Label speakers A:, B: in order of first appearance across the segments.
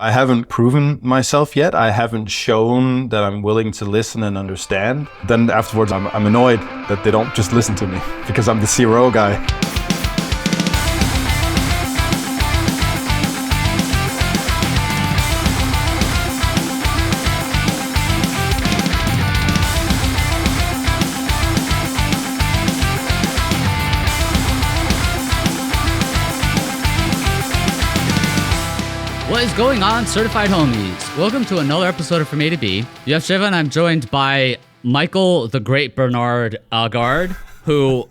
A: I haven't proven myself yet. I haven't shown that I'm willing to listen and understand. Then afterwards, I'm annoyed that they don't just listen to me because I'm the CRO guy.
B: What is going on, certified homies? Welcome to another episode of From A to B. You have Shiva, and I'm joined by Michael, the great Bernard Aagaard, who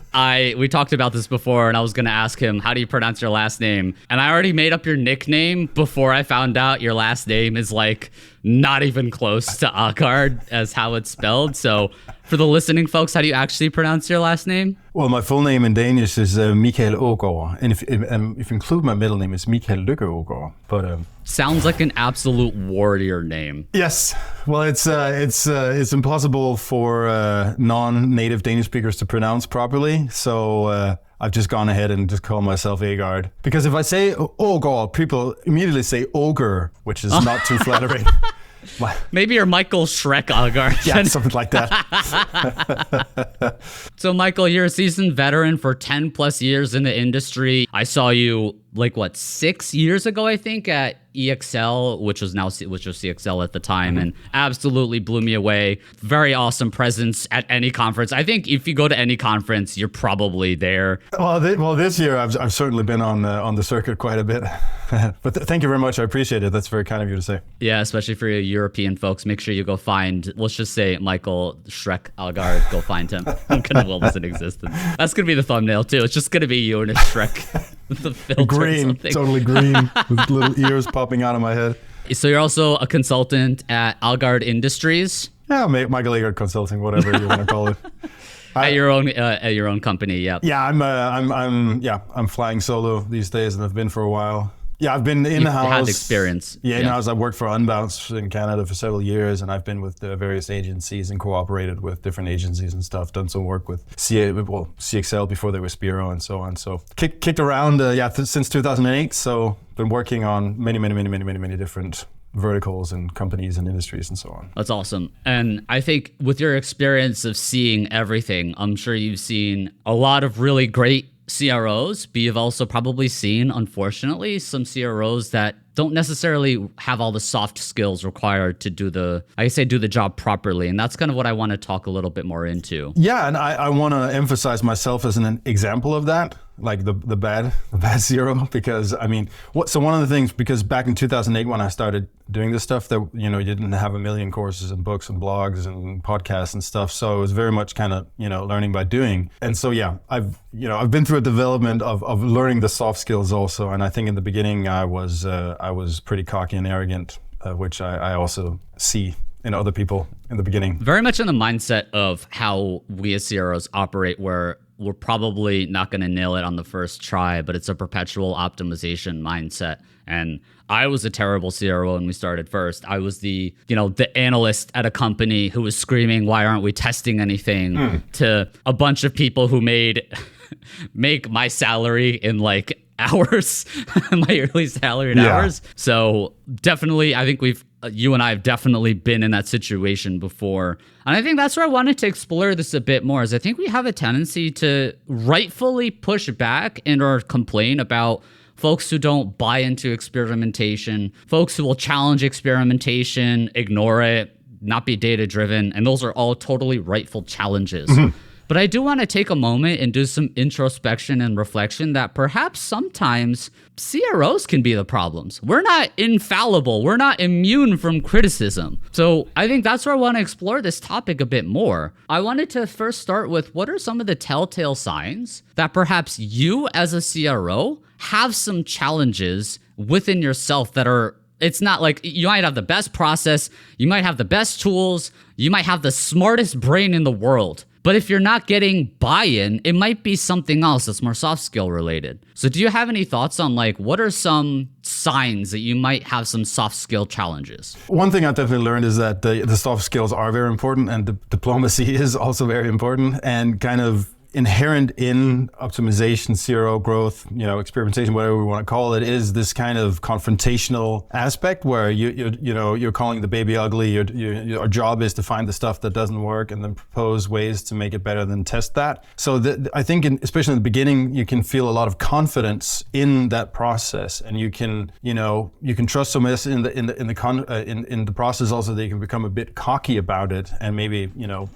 B: we talked about this before, and I was going to ask him, how do you pronounce your last name? And I already made up your nickname before I found out your last name is like not even close to Aagaard as how it's spelled. So for the listening folks, how do you actually pronounce your last name?
A: Well, my full name in Danish is Michael Aagaard, and if you include my middle name, it's Michael Aagaard. But
B: sounds like an absolute warrior name.
A: Yes, well, it's impossible for non-native Danish speakers to pronounce properly, so I've just gone ahead and just called myself Aagaard. Because if I say Aagaard, people immediately say ogre, which is not too flattering.
B: Maybe you're Michael Shrek Aagaard.
A: Yeah, something like that.
B: So Michael, you're a seasoned veteran for 10 plus years in the industry. I saw you 6 years ago, I think, at EXL, which was CXL at the time, and absolutely blew me away. Very awesome presence at any conference. I think if you go to any conference, you're probably there.
A: Well, this year I've certainly been on the circuit quite a bit. But thank you very much. I appreciate it. That's very kind of you to say.
B: Yeah, especially for you European folks. Make sure you go find, let's just say, Michael Shrek Aagaard. Go find him. I'm going to will this in existence. That's going to be the thumbnail, too. It's just going to be you and a Shrek with the filter.
A: Green, totally green, with little ears popping out of my head.
B: So you're also a consultant at Aagaard Industries?
A: Yeah, Michael Aagaard Consulting, whatever you want to call it.
B: At your own company, yeah.
A: Yeah, I'm flying solo these days, and I've been for a while. Yeah, I've been in-house.
B: You've had experience.
A: Yeah, in-house. I worked for Unbounce in Canada for several years, and I've been with various agencies and cooperated with different agencies and stuff. Done some work with CXL before they were CRO and so on. So kicked around, since 2008. So been working on many different verticals and companies and industries and so on.
B: That's awesome. And I think with your experience of seeing everything, I'm sure you've seen a lot of really great CROs, but you've also probably seen, unfortunately, some CROs that don't necessarily have all the soft skills required to do the job properly. And that's kind of what I want to talk a little bit more into.
A: Yeah, and I want to emphasize myself as an example of that, like the bad CRO, because one of the things, because back in 2008 when I started doing this stuff, that you didn't have a million courses and books and blogs and podcasts and stuff, so it was very much kind of learning by doing. And so yeah, I've been through a development of learning the soft skills also, and I think in the beginning I was pretty cocky and arrogant, which I also see in other people in the beginning.
B: Very much in the mindset of how we as CROs operate, where we're probably not going to nail it on the first try, but it's a perpetual optimization mindset. And I was a terrible CRO when we started first. I was the analyst at a company who was screaming, "Why aren't we testing anything?" to a bunch of people who make my salary in hours, my early salary in hours. So definitely, I think you and I have definitely been in that situation before. And I think that's where I wanted to explore this a bit more, is I think we have a tendency to rightfully push back and or complain about folks who don't buy into experimentation, folks who will challenge experimentation, ignore it, not be data-driven, and those are all totally rightful challenges. But I do want to take a moment and do some introspection and reflection that perhaps sometimes CROs can be the problems. We're not infallible. We're not immune from criticism. So I think that's where I want to explore this topic a bit more. I wanted to first start with, what are some of the telltale signs that perhaps you as a CRO have some challenges within yourself that are, it's not like you might have the best process, you might have the best tools, you might have the smartest brain in the world. But if you're not getting buy-in, it might be something else that's more soft skill related. So do you have any thoughts on what are some signs that you might have some soft skill challenges?
A: One thing I've definitely learned is that the soft skills are very important, and the diplomacy is also very important, and kind of inherent in optimization, CRO growth, experimentation, whatever we want to call it, is this kind of confrontational aspect where you're calling the baby ugly. Your job is to find the stuff that doesn't work and then propose ways to make it better, than test that. So I think, especially in the beginning, you can feel a lot of confidence in that process, and you can trust so much in the process also that you can become a bit cocky about it and maybe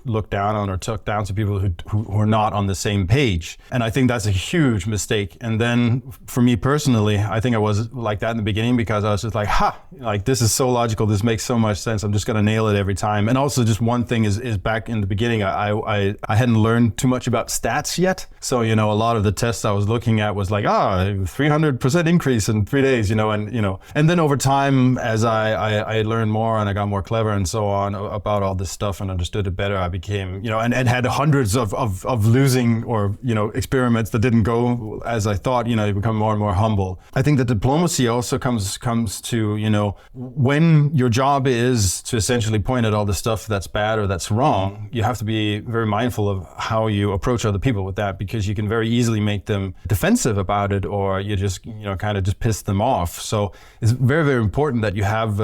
A: look down on or talk down to people who are not on the same page. And I think that's a huge mistake. And then for me personally, I think I was like that in the beginning, because I was just like, this is so logical, this makes so much sense, I'm just gonna nail it every time. And also, just one thing is back in the beginning, I hadn't learned too much about stats yet. So a lot of the tests I was looking at was like 300% increase in 3 days, and then over time, as I learned more and I got more clever and so on about all this stuff and understood it better, I became, and had hundreds of losing or, experiments that didn't go as I thought, you become more and more humble. I think that diplomacy also comes to, when your job is to essentially point at all the stuff that's bad or that's wrong, you have to be very mindful of how you approach other people with that, because you can very easily make them defensive about it, or you just, kind of just piss them off. So it's very, very important that you have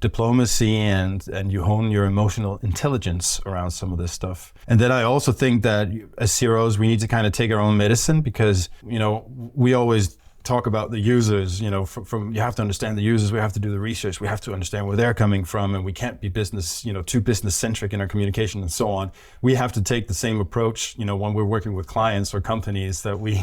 A: diplomacy and you hone your emotional intelligence around some of this stuff. And then I also think that as CROs, we need to kind of take our own medicine, because, we always talk about the users, from you have to understand the users, we have to do the research, we have to understand where they're coming from, and we can't be too business centric in our communication and so on. We have to take the same approach, when we're working with clients or companies, that we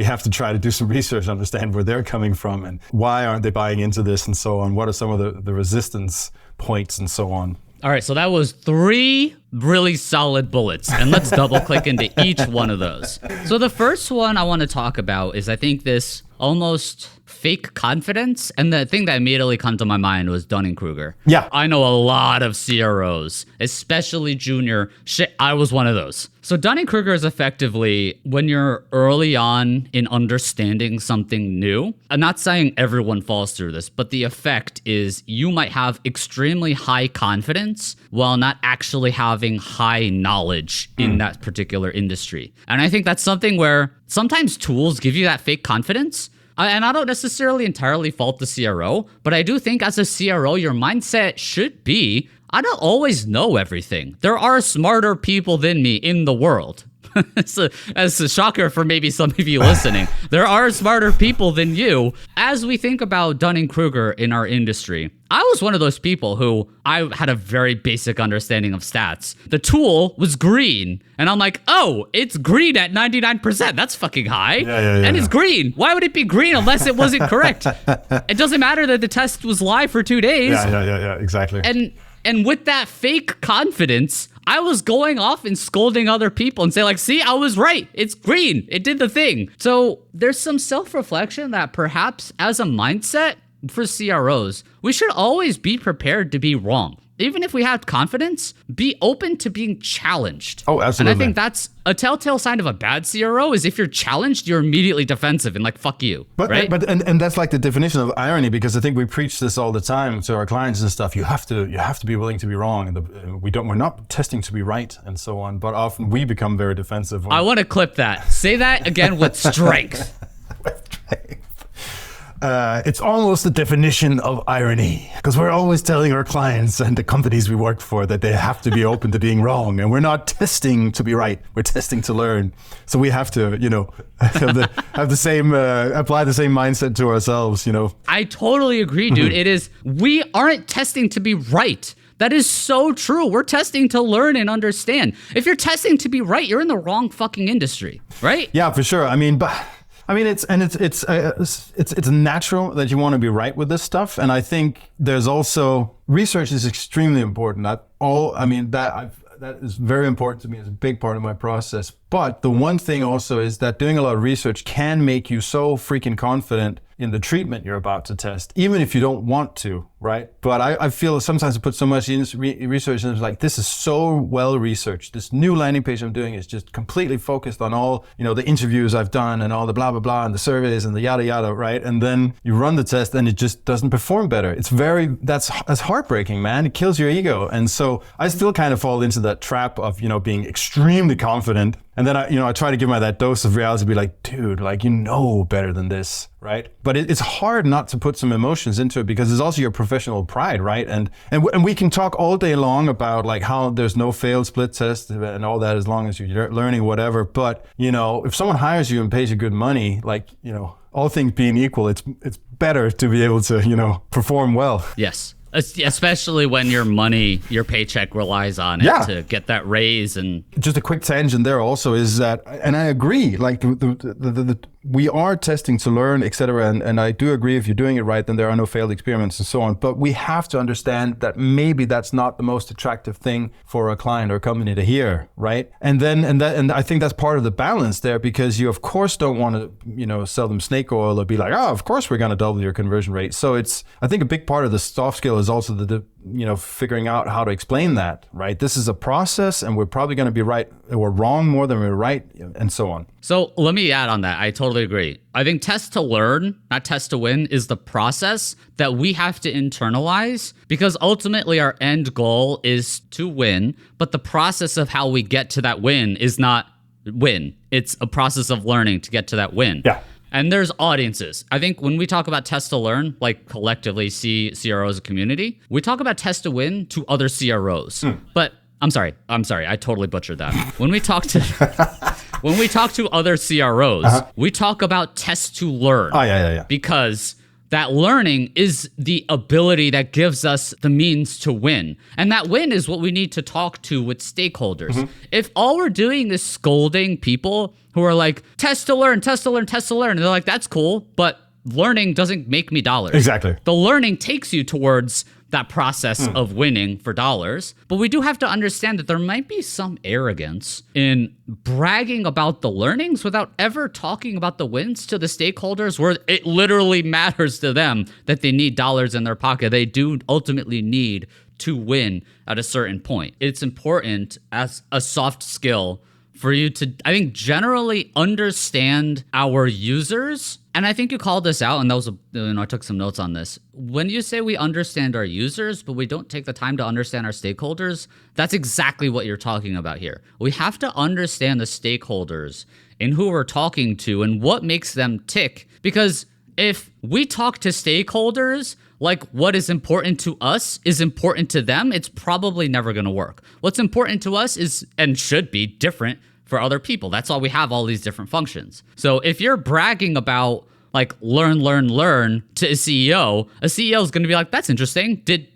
A: have to try to do some research, understand where they're coming from and why aren't they buying into this and so on. What are some of the resistance points and so on.
B: All right, so that was 3 really solid bullets, and let's double click into each one of those. So the first one I want to talk about is, I think, this almost fake confidence, and the thing that immediately come to my mind was Dunning-Kruger.
A: Yeah.
B: I know a lot of CROs, especially junior. Shit, I was one of those. So Dunning-Kruger is effectively when you're early on in understanding something new. I'm not saying everyone falls through this, but the effect is you might have extremely high confidence while not actually having high knowledge in that particular industry. And I think that's something where sometimes tools give you that fake confidence. And I don't necessarily entirely fault the CRO, but I do think as a CRO, your mindset should be, I don't always know everything. There are smarter people than me in the world. As a shocker for maybe some of you listening, there are smarter people than you. As we think about Dunning-Kruger in our industry, I was one of those people who I had a very basic understanding of stats. The tool was green, and I'm like, oh, it's green at 99%. That's fucking high.
A: Yeah.
B: And it's green. Why would it be green unless it wasn't correct? It doesn't matter that the test was live for 2 days.
A: Yeah, exactly.
B: And with that fake confidence, I was going off and scolding other people and say like, see, I was right. It's green. It did the thing. So there's some self-reflection that perhaps as a mindset for CROs, we should always be prepared to be wrong. Even if we have confidence, be open to being challenged.
A: Oh, absolutely.
B: And I think that's a telltale sign of a bad CRO is if you're challenged, you're immediately defensive and like, fuck you, right?
A: But that's like the definition of irony, because I think we preach this all the time to our clients and stuff. You have to be willing to be wrong. And we're not testing to be right and so on. But often we become very defensive.
B: I want to clip that. Say that again with strength.
A: It's almost the definition of irony, because we're always telling our clients and the companies we work for that they have to be open to being wrong, and we're not testing to be right. We're testing to learn. So we have to, have the same, apply the same mindset to ourselves.
B: I totally agree, dude. It is. We aren't testing to be right. That is so true. We're testing to learn and understand. If you're testing to be right, you're in the wrong fucking industry, right?
A: Yeah, for sure. It's natural that you want to be right with this stuff, and I think there's also research is extremely important. That is very important to me. It's a big part of my process. But the one thing also is that doing a lot of research can make you so freaking confident in the treatment you're about to test, even if you don't want to. right? But I feel sometimes I put so much research and it's like, this is so well researched. This new landing page I'm doing is just completely focused on all, the interviews I've done and all the blah, blah, blah, and the surveys and the yada, yada, right? And then you run the test and it just doesn't perform better. That's heartbreaking, man. It kills your ego. And so I still kind of fall into that trap of, being extremely confident. And then I try to give my that dose of reality to be like, dude, like, better than this, right? But it's hard not to put some emotions into it because it's also your professional pride, right? And we can talk all day long about like how there's no failed split test and all that as long as you're learning whatever. But, if someone hires you and pays you good money, like, all things being equal, it's better to be able to, perform well.
B: Yes. Especially when your paycheck relies on it to get that raise. And
A: just a quick tangent there also is that, and I agree, like we are testing to learn, etc. And I do agree if you're doing it right, then there are no failed experiments and so on. But we have to understand that maybe that's not the most attractive thing for a client or a company to hear, right? And I think that's part of the balance there because you of course don't want to, sell them snake oil or be like, of course we're going to double your conversion rate. So I think a big part of the soft skill is also the figuring out how to explain that, right? This is a process and we're probably going to be right or wrong more than we're right and so on.
B: So let me add on that. I totally agree. I think test to learn, not test to win, is the process that we have to internalize because ultimately our end goal is to win, but the process of how we get to that win is not win. It's a process of learning to get to that win.
A: Yeah.
B: And there's audiences. I think when we talk about test to learn, like collectively see CRO as a community, we talk about test to win to other CROs. But I'm sorry, I totally butchered that. When we talk to other CROs, we talk about test to learn.
A: Oh, yeah.
B: Because that learning is the ability that gives us the means to win. And that win is what we need to talk to with stakeholders. If all we're doing is scolding people who are like, test to learn, test to learn, test to learn, and they're like, that's cool, but learning doesn't make me dollars.
A: Exactly.
B: The learning takes you towards that process of winning for dollars. But we do have to understand that there might be some arrogance in bragging about the learnings without ever talking about the wins to the stakeholders where it literally matters to them that they need dollars in their pocket. They do ultimately need to win at a certain point. It's important as a soft skill for you to, I think, generally understand our users. And I think you called this out, and that was I took some notes on this. When you say we understand our users, but we don't take the time to understand our stakeholders, that's exactly what you're talking about here. We have to understand the stakeholders and who we're talking to and what makes them tick. Because if we talk to stakeholders like what is important to us is important to them, it's probably never going to work. What's important to us is and should be different for other people. That's why we have all these different functions. So if you're bragging about like learn to a CEO is going to be like, that's interesting. Did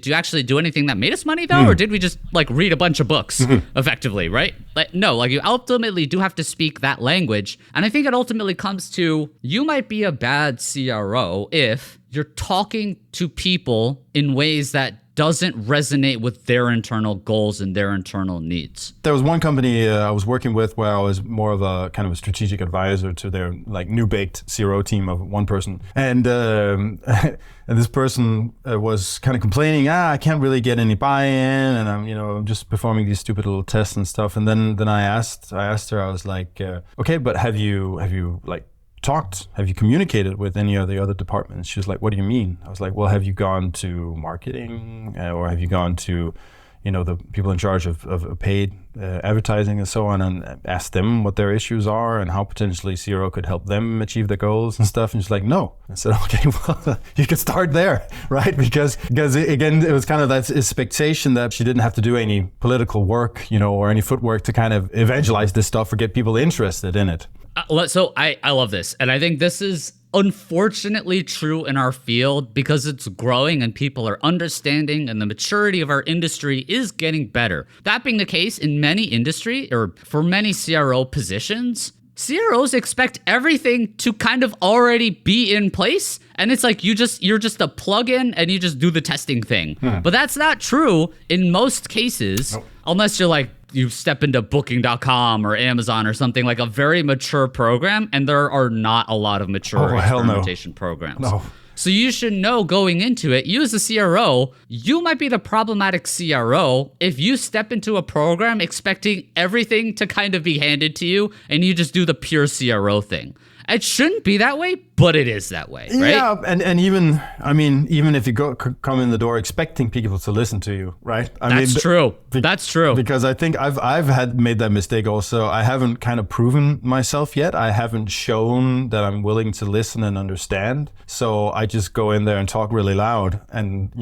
B: you actually do anything that made us money though? Or did we just like read a bunch of books effectively, right? Like, no, like you ultimately do have to speak that language. And I think it ultimately comes to, you might be a bad CRO if you're talking to people in ways that doesn't resonate with their internal goals and their internal needs.
A: There was one company I was working with where I was more of a kind of a strategic advisor to their like new baked CRO team of one person. And and this person was kind of complaining, I can't really get any buy-in and I'm just performing these stupid little tests and stuff. And then I asked her, I was like, okay, but have you like have you communicated with any of the other departments? She was like, what do you mean? I was like, well, have you gone to marketing or have you gone to, the people in charge of paid advertising and so on and asked them what their issues are and how potentially CRO could help them achieve their goals and stuff? And she's like, no. I said, okay, well, you could start there, right? Because again, it was kind of that expectation that she didn't have to do any political work, or any footwork to kind of evangelize this stuff or get people interested in it.
B: So I love this. And I think this is unfortunately true in our field because it's growing and people are understanding and the maturity of our industry is getting better. That being the case in many industry or for many CRO positions, CROs expect everything to kind of already be in place. And it's like you're just a plug-in and you just do the testing thing. But that's not true in most cases, unless you're like, you step into booking.com or Amazon or something like a very mature program, and there are not a lot of mature experimentation programs.
A: No.
B: So you should know going into it, you as a CRO, you might be the problematic CRO if you step into a program expecting everything to kind of be handed to you and you just do the pure CRO thing. It shouldn't be that way, but it is that way, right?
A: Yeah, and even if you come in the door expecting people to listen to you, right?
B: That's true. That's true.
A: Because I think I've made that mistake also. I haven't kind of proven myself yet. I haven't shown that I'm willing to listen and understand. So I just go in there and talk really loud, and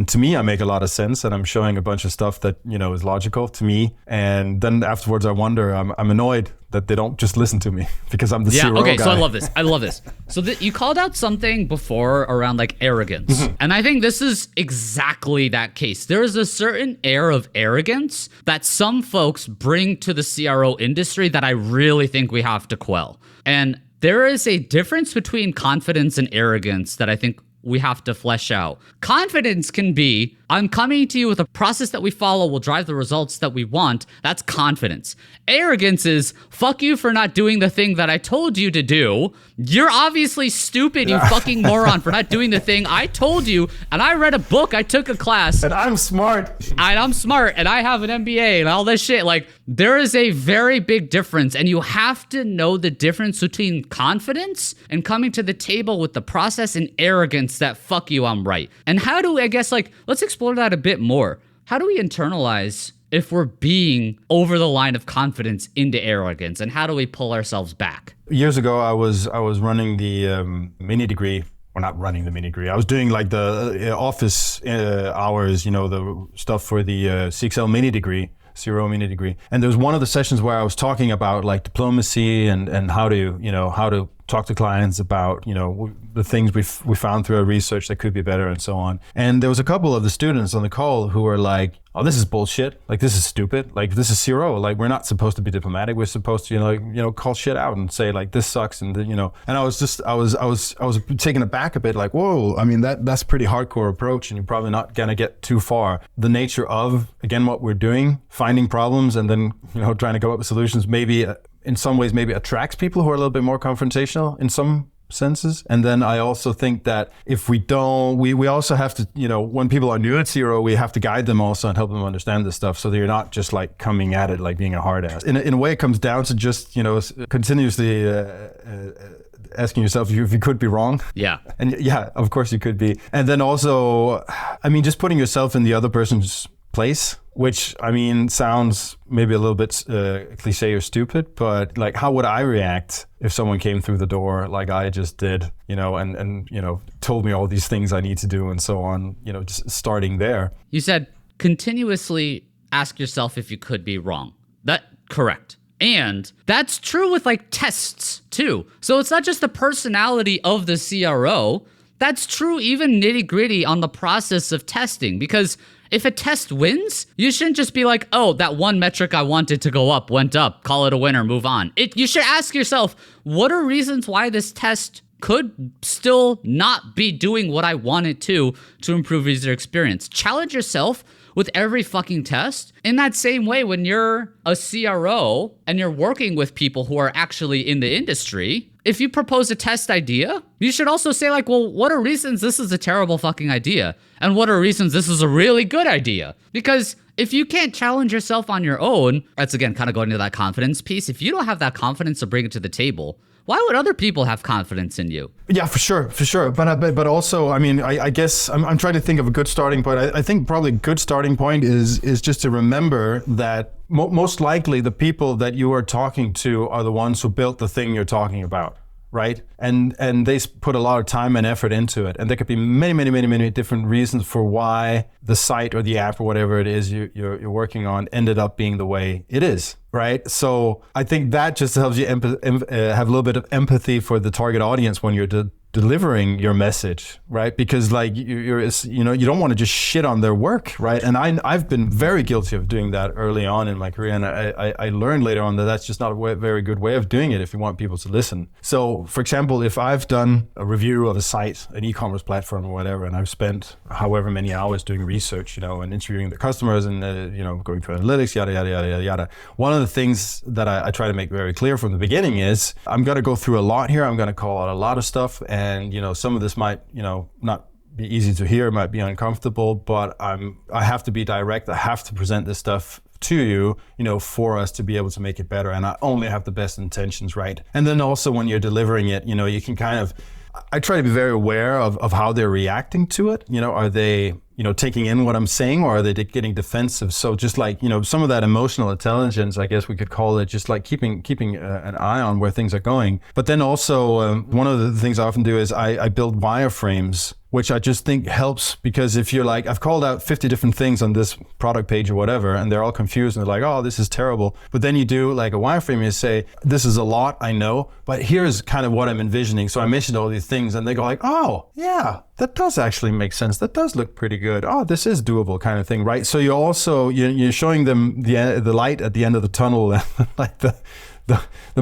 A: to me I make a lot of sense, and I'm showing a bunch of stuff that is logical to me. And then afterwards I wonder, I'm annoyed that they don't just listen to me because I'm the CRO
B: okay,
A: guy.
B: So I love this. So you called out something before around like arrogance. And I think this is exactly that case. There is a certain air of arrogance that some folks bring to the CRO industry that I really think we have to quell. And there is a difference between confidence and arrogance that I think we have to flesh out. Confidence can be, I'm coming to you with a process that we follow will drive the results that we want. That's confidence. Arrogance is, fuck you for not doing the thing that I told you to do. You're obviously stupid, you fucking moron, for not doing the thing I told you. And I read a book, I took a class.
A: And I'm smart.
B: And I have an MBA and all this shit. Like, there is a very big difference, and you have to know the difference between confidence and coming to the table with the process and arrogance that fuck you, I'm right. And how do we, I guess, like, let's explore that a bit more. How do we internalize if we're being over the line of confidence into arrogance, and how do we pull ourselves back?
A: Years ago, I was running the mini degree. Or not running the mini degree. I was doing like the office hours, the stuff for the CXL mini degree, CRO mini degree. And there was one of the sessions where I was talking about like diplomacy and how to talk to clients about, the things we found through our research that could be better and so on. And there was a couple of the students on the call who were like, oh, this is bullshit. Like, this is stupid. Like, this is CRO. Like, we're not supposed to be diplomatic. We're supposed to, call shit out and say like, this sucks. And, and I was taken aback a bit, like, whoa, I mean, that's a pretty hardcore approach, and you're probably not going to get too far. The nature of, again, what we're doing, finding problems and then, trying to come up with solutions, maybe in some ways, maybe attracts people who are a little bit more confrontational in some senses. And then I also think that if we don't, we also have to, when people are new at CRO, we have to guide them also and help them understand this stuff, so that you're not just like coming at it like being a hard ass. In a way, it comes down to just, continuously asking yourself if you could be wrong.
B: Yeah.
A: And yeah, of course you could be. And then also, just putting yourself in the other person's place, which sounds maybe a little bit cliche or stupid, but like, how would I react if someone came through the door like I just did, and told me all these things I need to do and so on, just starting there.
B: You said continuously ask yourself if you could be wrong. That correct. And that's true with like tests too. So it's not just the personality of the CRO. That's true even nitty gritty on the process of testing, because if a test wins, you shouldn't just be like, oh, that one metric I wanted to go up went up, call it a winner, move on. You should ask yourself, what are reasons why this test could still not be doing what I want it to improve user experience? Challenge yourself with every fucking test. In that same way, when you're a CRO and you're working with people who are actually in the industry, if you propose a test idea, you should also say like, well, what are reasons this is a terrible fucking idea? And what are reasons this is a really good idea? Because if you can't challenge yourself on your own, that's again kind of going to that confidence piece. If you don't have that confidence to bring it to the table, why would other people have confidence in you? Yeah, for sure. But also, I guess I'm trying to think of a good starting point. I think probably a good starting point is just to remember that most likely the people that you are talking to are the ones who built the thing you're talking about, right? And they put a lot of time and effort into it. And there could be many different reasons for why the site or the app or whatever it is you're working on ended up being the way it is, right? So I think that just helps you have a little bit of empathy for the target audience when you're delivering your message, right? Because like you don't want to just shit on their work, right? And I've been very guilty of doing that early on in my career, and I learned later on that that's just not a very good way of doing it if you want people to listen. So, for example, if I've done a review of a site, an e-commerce platform or whatever, and I've spent however many hours doing research, and interviewing the customers and going through analytics, yada yada yada yada yada. One of the things that I try to make very clear from the beginning is I'm going to go through a lot here. I'm going to call out a lot of stuff. And
A: and some of this might not be easy to hear, might be uncomfortable, but I have to be direct. I have to present this stuff to you, for us to be able to make it better. And I only have the best intentions, right? And then also when you're delivering it, you can kind of, I try to be very aware of how they're reacting to it. Are they, taking in what I'm saying, or are they getting defensive? So just like, some of that emotional intelligence, I guess we could call it, just like keeping an eye on where things are going. But then also, one of the things I often do is I build wireframes, which I just think helps, because if you're like, I've called out 50 different things on this product page or whatever, and they're all confused and they're like, oh, this is terrible. But then you do like a wireframe, you say, this is a lot, I know, but here's kind of what I'm envisioning. So I mentioned all these things and they go like, oh, yeah, that does actually make sense. That does look pretty good. Oh, this is doable kind of thing, right? So you also, you're showing them the light at the end of the tunnel, like the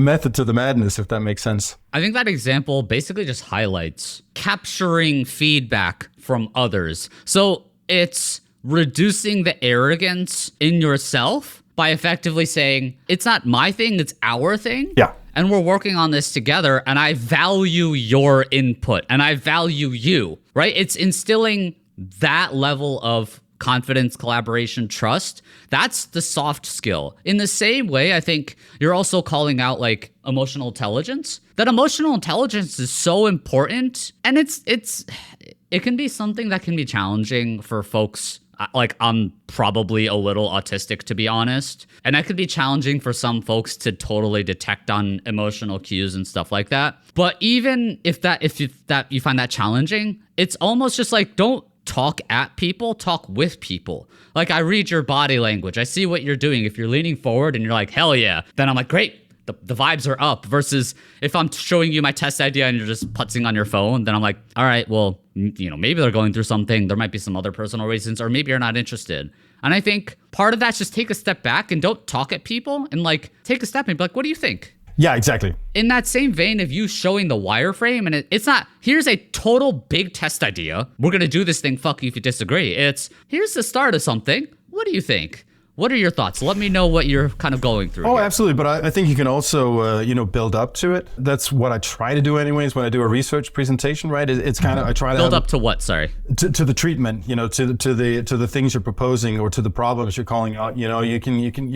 A: method to the madness, if that makes sense.
B: I think that example basically just highlights capturing feedback from others. So it's reducing the arrogance in yourself by effectively saying, it's not my thing, it's our thing.
A: Yeah.
B: And we're working on this together, and I value your input and I value you, right? It's instilling that level of confidence, collaboration, trust. That's the soft skill. In the same way, I think you're also calling out like emotional intelligence. That emotional intelligence is so important, and it can be something that can be challenging for folks. Like, I'm probably a little autistic, to be honest, and that could be challenging for some folks to totally detect on emotional cues and stuff like that. But even if you find that challenging, it's almost just like, don't talk at people, talk with people. Like, I read your body language. I see what you're doing. If you're leaning forward and you're like, hell yeah, then I'm like, great. The vibes are up. Versus if I'm showing you my test idea and you're just putzing on your phone, then I'm like, all right, well, maybe they're going through something. There might be some other personal reasons, or maybe you're not interested. And I think part of that's just take a step back and don't talk at people, and like take a step and be like, what do you think?
A: Yeah, exactly.
B: In that same vein of you showing the wireframe, and it's not, here's a total big test idea. We're going to do this thing. Fuck you if you disagree. It's, here's the start of something. What do you think? What are your thoughts? Let me know what you're kind of going through.
A: Oh,
B: here.
A: Absolutely. But I think you can also, build up to it. That's what I try to do anyways when I do a research presentation, right? It's kind of, I try to
B: build up to what? Sorry.
A: To the treatment, to the things you're proposing or to the problems you're calling out. You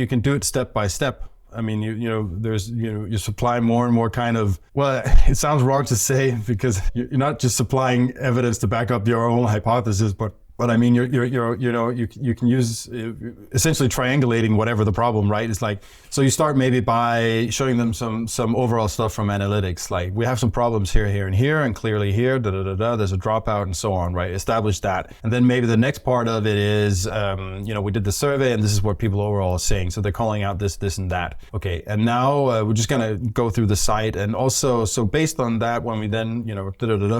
A: can do it step by step. I mean, you supply more and more kind of, well, it sounds wrong to say because you're not just supplying evidence to back up your own hypothesis, but I mean, you can use essentially triangulating whatever the problem, right? It's like, so you start maybe by showing them some overall stuff from analytics, like we have some problems here, and clearly here, there's a dropout and so on, right? Establish that. And then maybe the next part of it is, we did the survey and this is what people overall are saying. So they're calling out this, and that. Okay. And now we're just going to go through the site. And also, so based on that, when we then,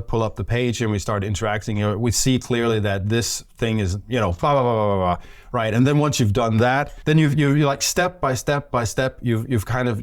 A: pull up the page and we start interacting, we see clearly that this thing is, blah, blah, blah, blah, blah, right? And then once you've done that, then you're like step by step, you've kind of,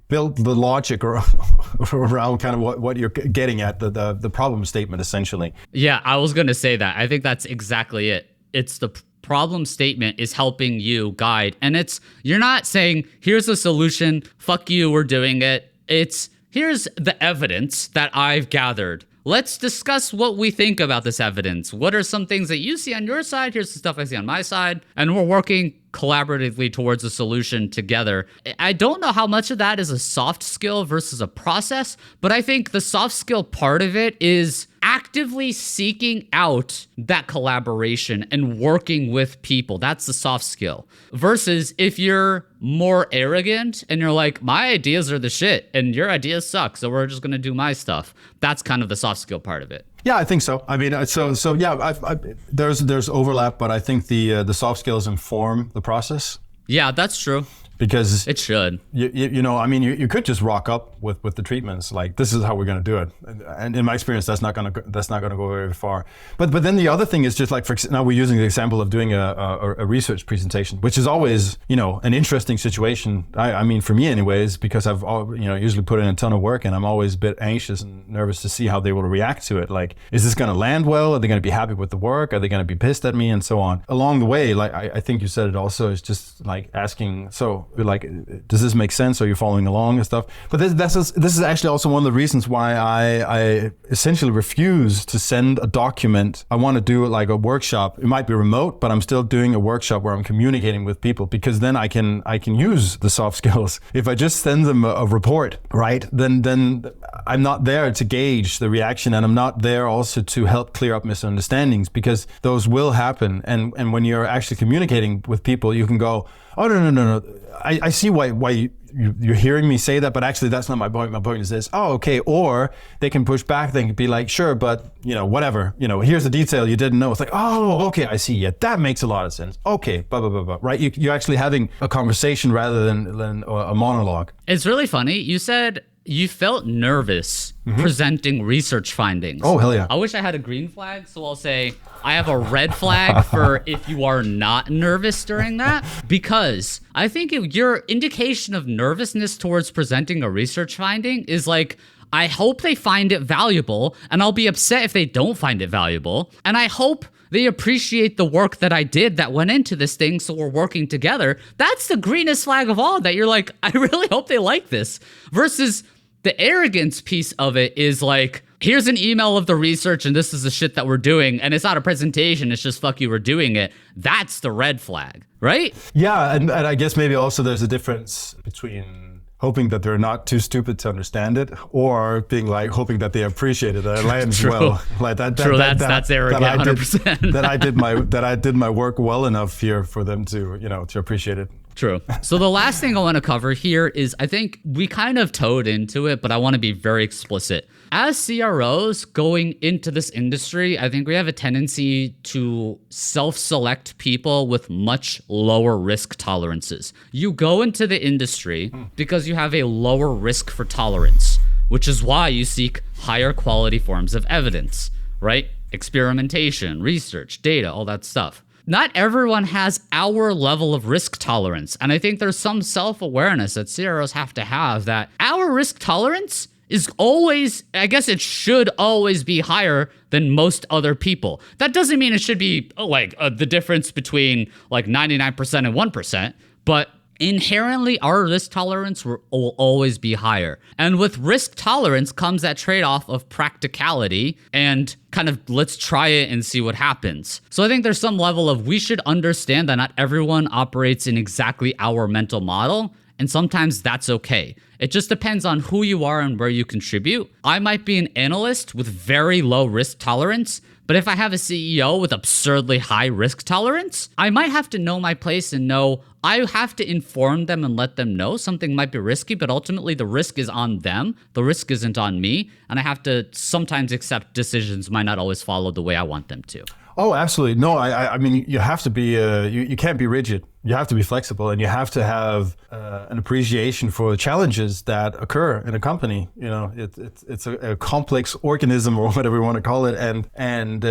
A: built the logic around kind of what you're getting at, the problem statement, essentially.
B: Yeah, I was going to say that. I think that's exactly it. It's the problem statement is helping you guide. And you're not saying, here's the solution, fuck you, we're doing it. It's, here's the evidence that I've gathered. Let's discuss what we think about this evidence. What are some things that you see on your side? Here's the stuff I see on my side. And we're working collaboratively towards a solution together. I don't know how much of that is a soft skill versus a process, but I think the soft skill part of it is actively seeking out that collaboration and working with people. That's the soft skill. Versus if you're more arrogant and you're like, my ideas are the shit and your ideas suck, so we're just going to do my stuff. That's kind of the soft skill part of it.
A: Yeah, I think so. I mean, so yeah, there's overlap, but I think the soft skills inform the process.
B: Yeah, that's true.
A: Because
B: it should.
A: You could just rock up with the treatments like this is how we're going to do it, and in my experience, that's not going to go very far. But then the other thing is just like now we're using the example of doing a research presentation, which is always an interesting situation. I mean for me anyways, because I've usually put in a ton of work and I'm always a bit anxious and nervous to see how they will react to it. Like, is this going to land well? Are they going to be happy with the work? Are they going to be pissed at me and so on? Along the way, like I think you said it also is just like asking. So like, does this make sense? Are you following along and stuff? But that's this is actually also one of the reasons why I essentially refuse to send a document. I want to do like a workshop. It might be remote, but I'm still doing a workshop where I'm communicating with people, because then I can use the soft skills. If I just send them a report, right, then I'm not there to gauge the reaction, and I'm not there also to help clear up misunderstandings, because those will happen. And when you're actually communicating with people, you can go, oh, no. I see why you're hearing me say that, but actually that's not my point. My point is this. Oh, okay. Or they can push back. They can be like, sure, but whatever. Here's the detail you didn't know. It's like, oh, okay, I see. Yeah, that makes a lot of sense. Okay, blah blah blah blah. Right? You're actually having a conversation rather than a monologue.
B: It's really funny. You said you felt nervous presenting research findings.
A: Oh, hell yeah.
B: I wish I had a green flag, so I'll say I have a red flag for if you are not nervous during that, because I think your indication of nervousness towards presenting a research finding is like, I hope they find it valuable, and I'll be upset if they don't find it valuable, and I hope they appreciate the work that I did that went into this thing, so we're working together. That's the greenest flag of all, that you're like, I really hope they like this. Versus the arrogance piece of it is like, here's an email of the research and this is the shit that we're doing, and it's not a presentation, it's just fuck you, we're doing it. That's the red flag, right?
A: Yeah, and I guess maybe also there's a difference between hoping that they're not too stupid to understand it, or being like hoping that they appreciate it, that it lands well. Like that.
B: True, that's arrogant, 100%.
A: that I did my work well enough here for them to to appreciate it.
B: True. So the last thing I want to cover here is, I think we kind of towed into it, but I want to be very explicit. As CROs going into this industry, I think we have a tendency to self-select people with much lower risk tolerances. You go into the industry because you have a lower risk for tolerance, which is why you seek higher quality forms of evidence, right? Experimentation, research, data, all that stuff. Not everyone has our level of risk tolerance. And I think there's some self-awareness that CROs have to have, that our risk tolerance is always, I guess it should always be higher than most other people. That doesn't mean it should be the difference between like 99% and 1%, but inherently our risk tolerance will always be higher. And with risk tolerance comes that trade-off of practicality and kind of let's try it and see what happens. So I think there's some level of, we should understand that not everyone operates in exactly our mental model, and sometimes that's okay. It just depends on who you are and where you contribute. I might be an analyst with very low risk tolerance, but if I have a CEO with absurdly high risk tolerance, I might have to know my place and know I have to inform them and let them know something might be risky, but ultimately the risk is on them. The risk isn't on me. And I have to sometimes accept decisions might not always follow the way I want them to.
A: Oh, absolutely. No, I mean, you have to be, you can't be rigid. You have to be flexible, and you have to have an appreciation for the challenges that occur in a company. It's a complex organism, or whatever you want to call it, and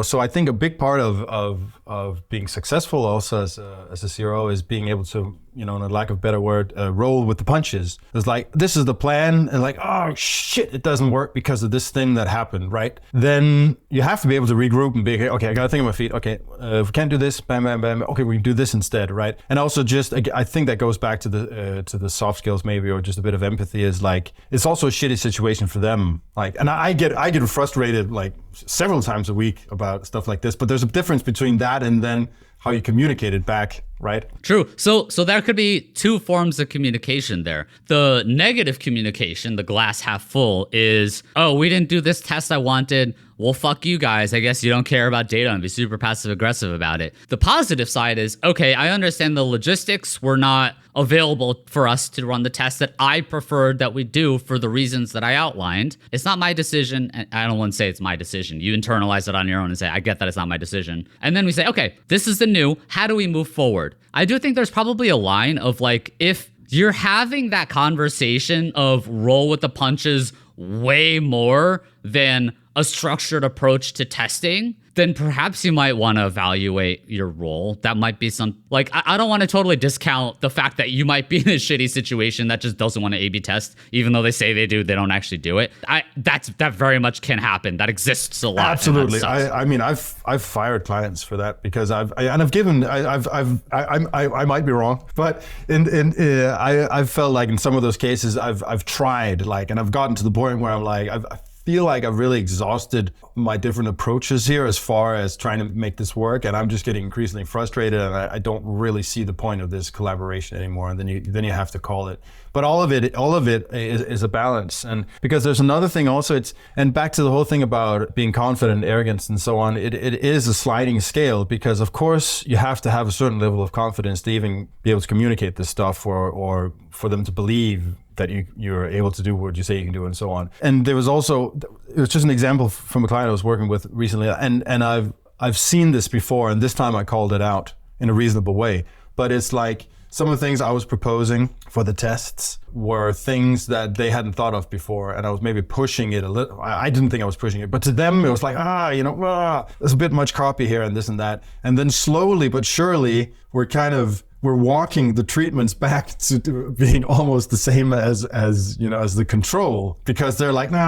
A: so I think a big part of being successful also as a CRO is being able to, in a lack of a better word, roll with the punches. It's like, this is the plan, and like, oh shit, it doesn't work because of this thing that happened, right? Then you have to be able to regroup and be, okay, I gotta think on my feet. Okay, if we can't do this, bam, bam, bam. Okay, we can do this instead. Right, and also just I think that goes back to the soft skills maybe, or just a bit of empathy. Is like, it's also a shitty situation for them. Like, and I get frustrated like several times a week about stuff like this. But there's a difference between that and then how you communicate it back, right?
B: True. So there could be two forms of communication there. The negative communication, the glass half full, is, oh, we didn't do this test I wanted. Well, fuck you guys. I guess you don't care about data and be super passive aggressive about it. The positive side is, okay, I understand the logistics were not available for us to run the test that I preferred that we do for the reasons that I outlined. It's not my decision. And I don't want to say it's my decision. You internalize it on your own and say, I get that it's not my decision. And then we say, okay, this is the new. How do we move forward? I do think there's probably a line of like, if you're having that conversation of roll with the punches way more than a structured approach to testing, then perhaps you might want to evaluate your role. That might be some, like, I don't want to totally discount the fact that you might be in a shitty situation that just doesn't want to A/B test, even though they say they do, they don't actually do it. That very much can happen. That exists a lot.
A: Absolutely. I mean, I've fired clients for that because I might be wrong, but I've felt like in some of those cases I've tried, like, and I've gotten to the point where I'm like, I feel like I've really exhausted my different approaches here as far as trying to make this work, and I'm just getting increasingly frustrated, and I don't really see the point of this collaboration anymore. And then you have to call it. But all of it is a balance, and because there's another thing also. And back to the whole thing about being confident, arrogance, and so on. It is a sliding scale, because of course you have to have a certain level of confidence to even be able to communicate this stuff, or for them to believe that you're able to do what you say you can do, and so on. And there was also, it was just an example from a client I was working with recently, and I've seen this before, and this time I called it out in a reasonable way. But it's like some of the things I was proposing for the tests were things that they hadn't thought of before, and I was maybe pushing it a little. I didn't think I was pushing it, but to them it was like, there's a bit much copy here and this and that. And then slowly but surely we're walking the treatments back to being almost the same as the control, because they're like, and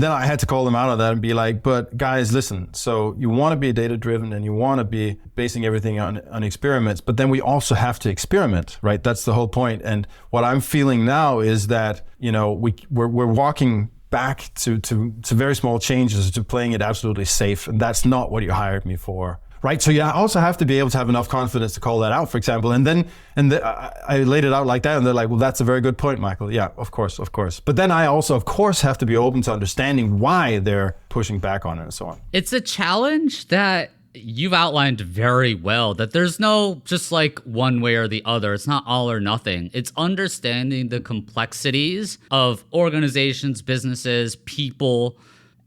A: then I had to call them out of that and be like, but guys, listen, so you want to be data driven and you want to be basing everything on experiments, but then we also have to experiment, right? That's the whole point. And what I'm feeling now is that, we're walking back to very small changes, to playing it absolutely safe, and that's not what you hired me for. Right, so you also have to be able to have enough confidence to call that out, for example. And then I laid it out like that, and they're like, well, that's a very good point, Michael. Yeah, of course. But then I also, of course, have to be open to understanding why they're pushing back on it and so on.
B: It's a challenge that you've outlined very well, that there's no just like one way or the other. It's not all or nothing. It's understanding the complexities of organizations, businesses, people.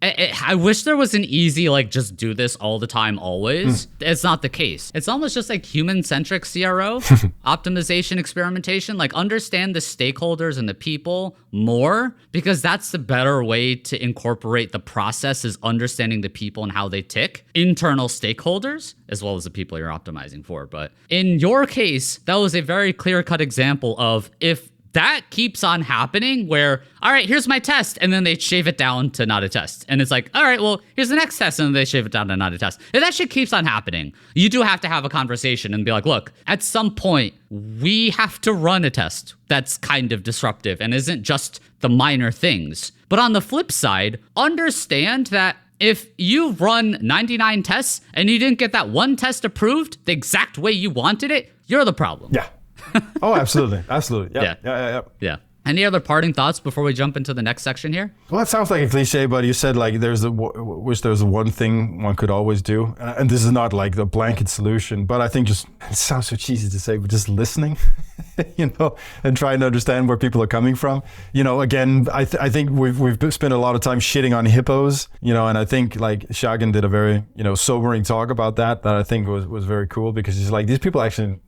B: I wish there was an easy, like, just do this all the time, always. It's not the case. It's almost just like human-centric CRO, optimization, experimentation. Like, understand the stakeholders and the people more, because that's the better way to incorporate the process, is understanding the people and how they tick. Internal stakeholders, as well as the people you're optimizing for. But in your case, that was a very clear-cut example of, if that keeps on happening, where, all right, here's my test, and then they shave it down to not a test. And it's like, all right, well, here's the next test, and then they shave it down to not a test. If that shit keeps on happening, you do have to have a conversation and be like, look, at some point, we have to run a test that's kind of disruptive and isn't just the minor things. But on the flip side, understand that if you run 99 tests and you didn't get that one test approved the exact way you wanted it, you're the problem.
A: Yeah. Oh, absolutely. Absolutely. Yeah.
B: Any other parting thoughts before we jump into the next section here?
A: Well, it sounds like a cliche, but you said, like, wish there was one thing one could always do. And this is not like the blanket solution, but I think it sounds so cheesy to say, but just listening, and trying to understand where people are coming from. Again, I think we've spent a lot of time shitting on hippos, and I think, like, Shagan did a very, sobering talk about that I think was very cool, because he's like, these people actually,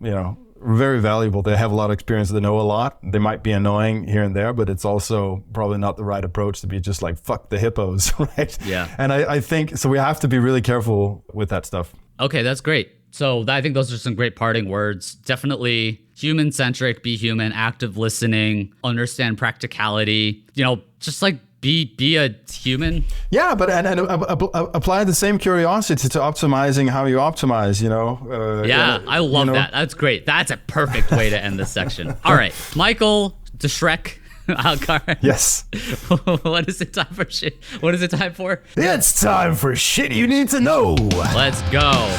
A: very valuable. They have a lot of experience. They know a lot. They might be annoying here and there, but it's also probably not the right approach to be just like, fuck the hippos, right?
B: Yeah.
A: And I think, so we have to be really careful with that stuff.
B: Okay, that's great. So I think those are some great parting words. Definitely human-centric, be human, active listening, understand practicality, just like be a human.
A: Yeah, but and apply the same curiosity to optimizing how you optimize,
B: I love that. That's great. That's a perfect way to end this section. All right, Michael, the Shrek Aagaard.
A: Yes.
B: What is it time for shit? What is it time for?
A: It's time for shit you need to know.
B: Let's go.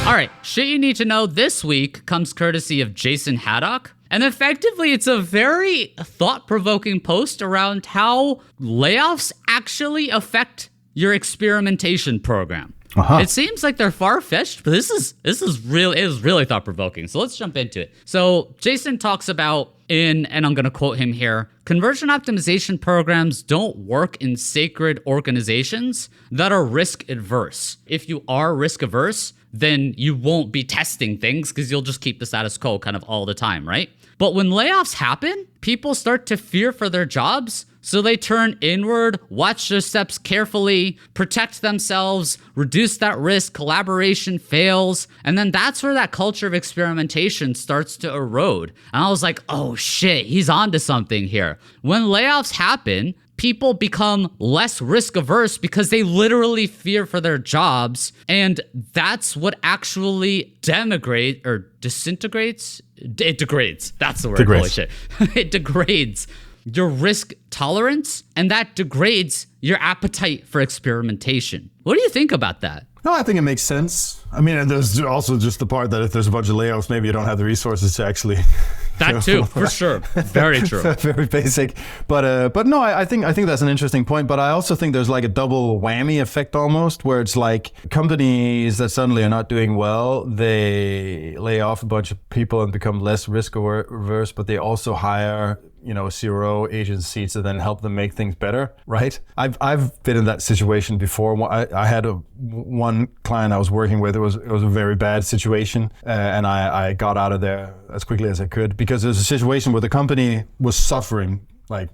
B: All right, shit you need to know this week comes courtesy of Jason Haddock. And effectively, it's a very thought-provoking post around how layoffs actually affect your experimentation program. It seems like they're far-fetched, but it is really thought-provoking. So let's jump into it. So Jason talks about, and I'm going to quote him here, conversion optimization programs don't work in sacred organizations that are risk-adverse. If you are risk-averse, then you won't be testing things because you'll just keep the status quo kind of all the time, right? But when layoffs happen, people start to fear for their jobs. So they turn inward, watch their steps carefully, protect themselves, reduce that risk, collaboration fails. And then that's where that culture of experimentation starts to erode. And I was like, oh shit, he's onto something here. When layoffs happen, people become less risk averse because they literally fear for their jobs. And that's what actually denigrates or disintegrates. It degrades. That's the word. Holy shit. It degrades your risk tolerance, and that degrades your appetite for experimentation. What do you think about that?
A: No, I think it makes sense. I mean, and there's also just the part that if there's a bunch of layoffs, maybe you don't have the resources to actually.
B: That too, for sure. Very true.
A: Very basic. But no, I think that's an interesting point. But I also think there's like a double whammy effect almost, where it's like companies that suddenly are not doing well, they lay off a bunch of people and become less risk averse, but they also hire a CRO agency to then help them make things better, right? I've been in that situation before. I had one client I was working with. It was a very bad situation, and I got out of there as quickly as I could because it was a situation where the company was suffering, like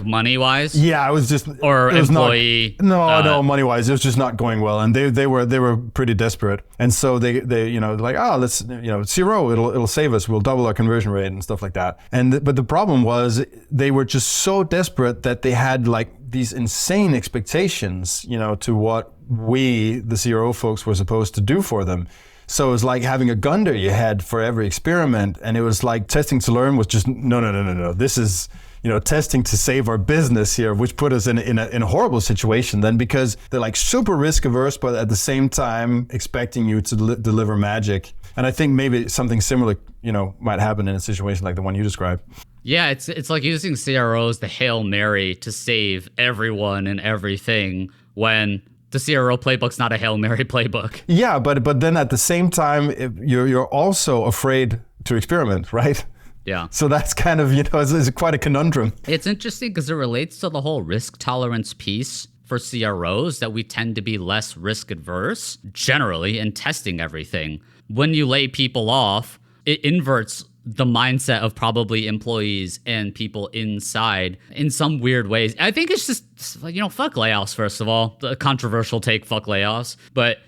B: money-wise?
A: Yeah, it was just
B: or
A: it was
B: employee.
A: No, money-wise, it was just not going well, and they were pretty desperate, and so they like, let's CRO, it'll save us, we'll double our conversion rate and stuff like that. But the problem was they were just so desperate that they had like these insane expectations, to what we, the CRO folks, were supposed to do for them. So it was like having a gun to your head for every experiment, and it was like testing to learn was just no. This is testing to save our business here, which put us in a horrible situation then, because they're like super risk averse, but at the same time expecting you to deliver magic. And I think maybe something similar, might happen in a situation like the one you described.
B: Yeah, it's like using CROs, the Hail Mary, to save everyone and everything when the CRO playbook's not a Hail Mary playbook.
A: Yeah, but then at the same time, you're also afraid to experiment, right?
B: Yeah.
A: So that's kind of, it's quite a conundrum.
B: It's interesting because it relates to the whole risk tolerance piece for CROs, that we tend to be less risk adverse generally in testing everything. When you lay people off, it inverts the mindset of probably employees and people inside in some weird ways. I think it's just, fuck layoffs, first of all. The controversial take, fuck layoffs. But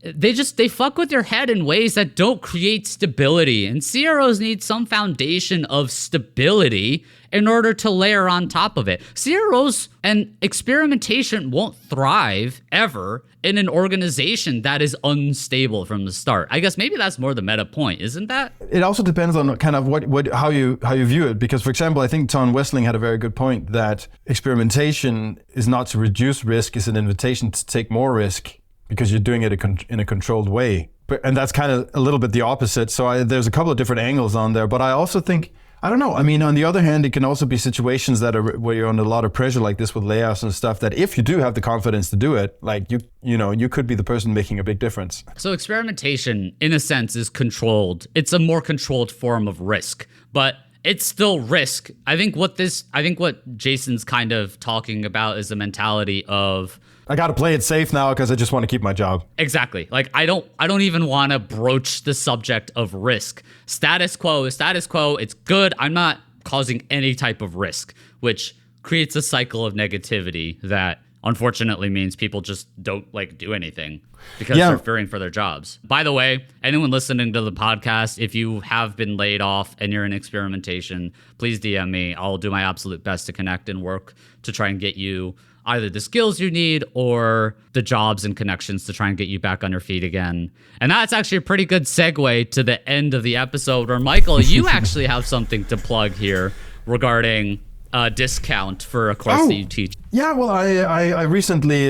B: they fuck with your head in ways that don't create stability. And CROs need some foundation of stability in order to layer on top of it. CROs and experimentation won't thrive ever in an organization that is unstable from the start. I guess maybe that's more the meta point, isn't that?
A: It also depends on kind of how you view it. Because, for example, I think Tom Wessling had a very good point that experimentation is not to reduce risk, it's an invitation to take more risk, because you're doing it in a controlled way. And that's kind of a little bit the opposite. So there's a couple of different angles on there. But I also think, I don't know. I mean, on the other hand, it can also be situations that are where you're under a lot of pressure like this with layoffs and stuff, that if you do have the confidence to do it, like you could be the person making a big difference. So
B: experimentation, in a sense, is controlled. It's a more controlled form of risk, but it's still risk. I think what Jason's kind of talking about is the mentality of,
A: I got to play it safe now because I just want to keep my job.
B: Exactly. Like I don't even want to broach the subject of risk. Status quo is status quo. It's good. I'm not causing any type of risk, which creates a cycle of negativity that unfortunately means people just don't do anything because they're fearing for their jobs. By the way, anyone listening to the podcast, if you have been laid off and you're in experimentation, please DM me. I'll do my absolute best to connect and work to try and get you either the skills you need or the jobs and connections to try and get you back on your feet again. And that's actually a pretty good segue to the end of the episode where, Michael, you actually have something to plug here regarding a discount for a course that you teach.
A: Yeah, well, I recently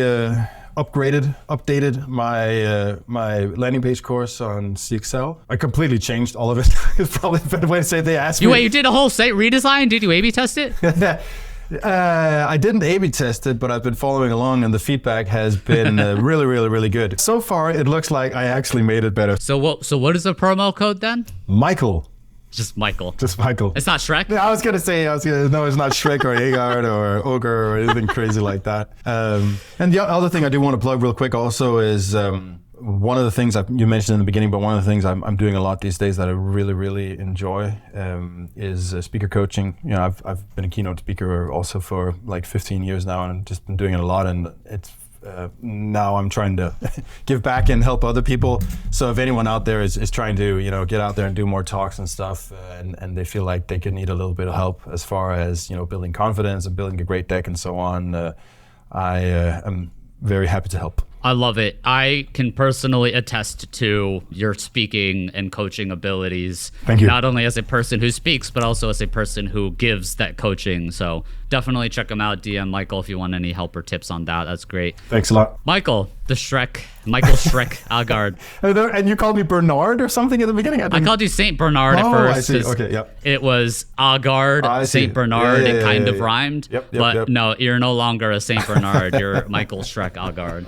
A: updated my landing page course on CXL. I completely changed all of it. It's probably a better way to say it. They asked me.
B: Wait, you did a whole site redesign? Did you A/B test it?
A: I didn't A/B test it, but I've been following along, and the feedback has been really, really, really good. So far, it looks like I actually made it better.
B: So what is the promo code then?
A: Michael.
B: Just Michael.
A: Just Michael.
B: It's not Shrek?
A: Yeah, I was gonna say, no, it's not Shrek or Aagaard or Ogre or anything crazy like that. And the other thing I do want to plug real quick also is one of the things you mentioned in the beginning, but one of the things I'm doing a lot these days that I really, really enjoy is speaker coaching. You know, I've been a keynote speaker also for like 15 years now, and I've just been doing it a lot. And it's now I'm trying to give back and help other people. So if anyone out there is trying to, you know, get out there and do more talks and stuff, and they feel like they could need a little bit of help as far as, you know, building confidence and building a great deck and so on, I am very happy to help.
B: I love it. I can personally attest to your speaking and coaching abilities.
A: Thank you.
B: Not only as a person who speaks, but also as a person who gives that coaching. So definitely check them out. DM Michael if you want any help or tips on that. That's great.
A: Thanks a lot.
B: Michael Shrek Aagaard.
A: And you called me Bernard or something at the beginning?
B: I called you Saint Bernard at first.
A: I see. Okay, yep.
B: It was Aagaard, Saint Bernard. It kind of rhymed. But no, you're no longer a Saint Bernard. You're Michael Shrek Aagaard.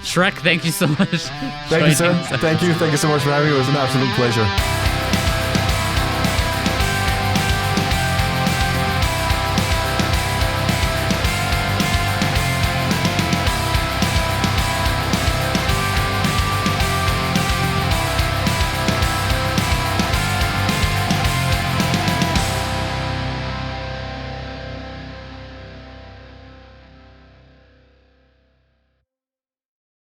B: Shrek, thank you so much.
A: Thank you, sir. Thank you so much for having me. It was an absolute pleasure.